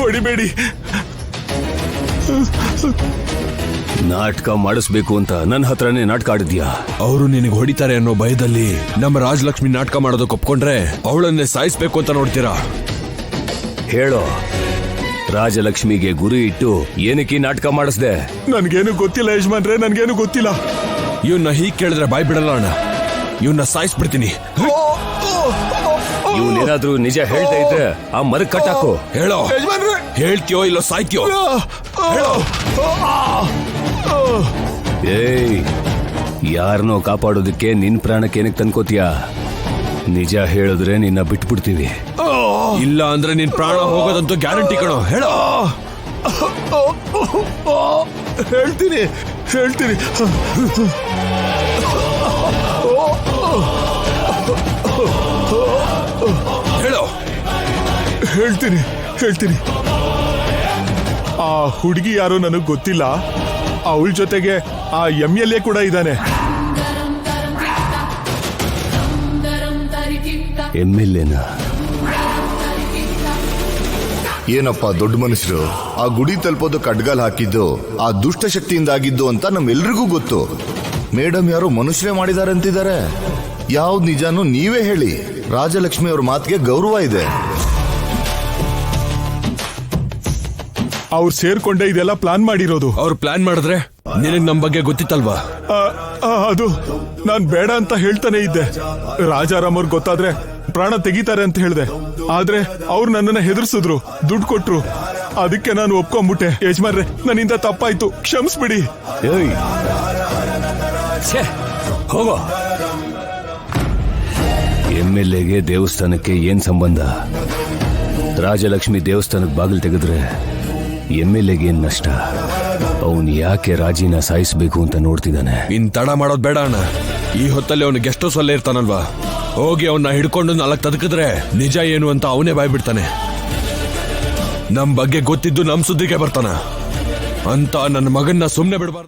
ಹೊಡಿಬೇಡಿ. ನಾಟಕ ಮಾಡಿಸ್ಬೇಕು ಅಂತ ನನ್ನ ಹತ್ರನೇ ನಾಟಕ ಆಡಿದ್ಯಾ? ಅವರು ನಿನಗೆ ಹೊಡಿತಾರೆ ಅನ್ನೋ ಭಯದಲ್ಲಿ ನಮ್ಮ ರಾಜಲಕ್ಷ್ಮಿ ನಾಟಕ ಮಾಡೋದಕ್ಕೆ ಒಪ್ಕೊಂಡ್ರೆ ಅವಳನ್ನೇ ಸಾಯಿಸ್ಬೇಕು ಅಂತ ನೋಡ್ತೀರಾ? ಹೇಳೋ, ರಾಜಲಕ್ಷ್ಮಿಗೆ ಗುರಿ ಇಟ್ಟು ಏನಕ್ಕೆ ನಾಟಕ ಮಾಡಿಸ್ದೆ? ನನ್ಗೇನು ಗೊತ್ತಿಲ್ಲ ಯಜಮಾನ್ರೆ, ನನ್ಗೇನು ಗೊತ್ತಿಲ್ಲ. ಇವನ್ನ ಹೀಗ್ ಕೇಳಿದ್ರೆ ಬಾಯ್ ಬಿಡಲ್ಲ ಅಣ್ಣ, ಇವನ್ನ ಸಾಯಿಸ್ಬಿಡ್ತೀನಿ. ಇವನೇನಾದ್ರೂ ನಿಜ ಹೇಳ್ತಾ ಇದ್ರೆ ಆ ಮರ ಕಟ್ಟಾಕು. ಹೇಳೋ, ಯಜಮಾನ್ರೆ, ಹೇಳ್ತೀಯೋ ಇಲ್ಲೋ ಸಾಯ್ತೀಯೋ? ಹೇಳೋ. ಏಯ್, ಯಾರನ್ನೋ ಕಾಪಾಡೋದಕ್ಕೆ ನಿನ್ ಪ್ರಾಣಕ್ಕೆ ಏನಕ್ಕೆ ತನ್ಕೋತೀಯ? ನಿಜ ಹೇಳಿದ್ರೆ ನಿನ್ನ ಬಿಟ್ಬಿಡ್ತೀವಿ. ಇಲ್ಲ ಅಂದ್ರೆ ನಿನ್ ಪ್ರಾಣ ಹೋಗೋದಂತೂ ಗ್ಯಾರಂಟಿ ಕಣೋ. ಹೇಳೋ. ಹೇಳ್ತೀನಿ. ಹೇಳೋ. ಹೇಳ್ತೀನಿ. ಆ ಹುಡುಗಿ ಯಾರೋ ನನಗ್ ಗೊತ್ತಿಲ್ಲ. ಅವಳ ಜೊತೆಗೆ ಆ MLA ಕೂಡ ಇದ್ದಾನೆ. MLA ನಾ? ಏನಪ್ಪ ದೊಡ್ಡ ಮನುಷ್ಯರು, ಆ ಗುಡಿ ತಲುಪೋದಕ್ಕೆ ಅಡ್ಗಾಲ್ ಹಾಕಿದ್ದು ಆ ದುಷ್ಟ ಶಕ್ತಿಯಿಂದಾಗಿದ್ದು ಅಂತ ನಮ್ಮೆಲ್ರಿಗೂ ಗೊತ್ತು. ಮೇಡಮ್ ಯಾರೋ ಮನುಷ್ಯರೇ ಮಾಡಿದ್ದಾರೆ ಅಂತಿದ್ದಾರೆ. ಯಾವ್ದು ನಿಜಾನು ನೀವೇ ಹೇಳಿ. ರಾಜಲಕ್ಷ್ಮಿ ಅವ್ರ ಮಾತಿಗೆ ಗೌರವ ಇದೆ. ಅವ್ರು ಸೇರ್ಕೊಂಡೆ ಇದೆಲ್ಲ ಪ್ಲಾನ್ ಮಾಡಿರೋದು. ಅವ್ರು ಪ್ಲಾನ್ ಮಾಡಿದ್ರೆ ನಿನಗ್ ನಮ್ ಬಗ್ಗೆ ಗೊತ್ತಿತ್ತಲ್ವಾ? ಅದು ನಾನ್ ಬೇಡ ಅಂತ ಹೇಳ್ತಾನೆ ಇದ್ದೆ. ರಾಜಾರಾಮ್ ಅವ್ರಿಗೆ ಗೊತ್ತಾದ್ರೆ ಪ್ರಾಣ ತೆಗಿತಾರೆ ಅಂತ ಹೇಳ್ದೆ. ಆದ್ರೆ ಅವ್ರು ನನ್ನನ್ನ ಹೆದರ್ಸಿದ್ರು, ದುಡ್ಡು ಕೊಟ್ರು. ಅದಕ್ಕೆ ನಾನು ಒಪ್ಕೊಂಡ್ಬಿಟ್ಟೆ. ಯಜಮಾನ್ರೆ, ನನ್ನಿಂದ ತಪ್ಪಾಯ್ತು, ಕ್ಷಮಿಸ್ಬಿಡಿ. ಏಯ್, ಛೇ, ಹೋಗೋ. MLAಗೆ ದೇವಸ್ಥಾನಕ್ಕೆ ಏನ್ ಸಂಬಂಧ? ರಾಜಲಕ್ಷ್ಮಿ ದೇವಸ್ಥಾನಕ್ಕೆ ಬಾಗಿಲು ತೆಗೆದ್ರೆ MLAಗೆ ಏನ್ ನಷ್ಟ? ಅವನ್ ಯಾಕೆ ರಾಜಿನ ಸಾಯಿಸ್ಬೇಕು ಅಂತ ನೋಡ್ತಿದ್ದಾನೆ. ಇನ್ ತಡ ಮಾಡೋದ್ ಬೇಡ ಅಣ್ಣ. ಈ ಹೊತ್ತಲ್ಲಿ ಅವನು ಗೆಸ್ಟ್ ಹೌಸ್ ಅಲ್ಲೇ ಇರ್ತಾನಲ್ವಾ? ಹೋಗಿ ಅವನ್ನ ಹಿಡ್ಕೊಂಡು 4 ತದಕಿದ್ರೆ ನಿಜ ಏನು ಅಂತ ಅವನೇ ಬಾಯ್ಬಿಡ್ತಾನೆ. ನಮ್ ಬಗ್ಗೆ ಗೊತ್ತಿದ್ದು ನಮ್ ಸುದ್ದಿಗೆ ಬರ್ತಾನ ಅಂತ ನನ್ನ ಮಗನ್ನ ಸುಮ್ನೆ ಬಿಡಬಾರ್ದು.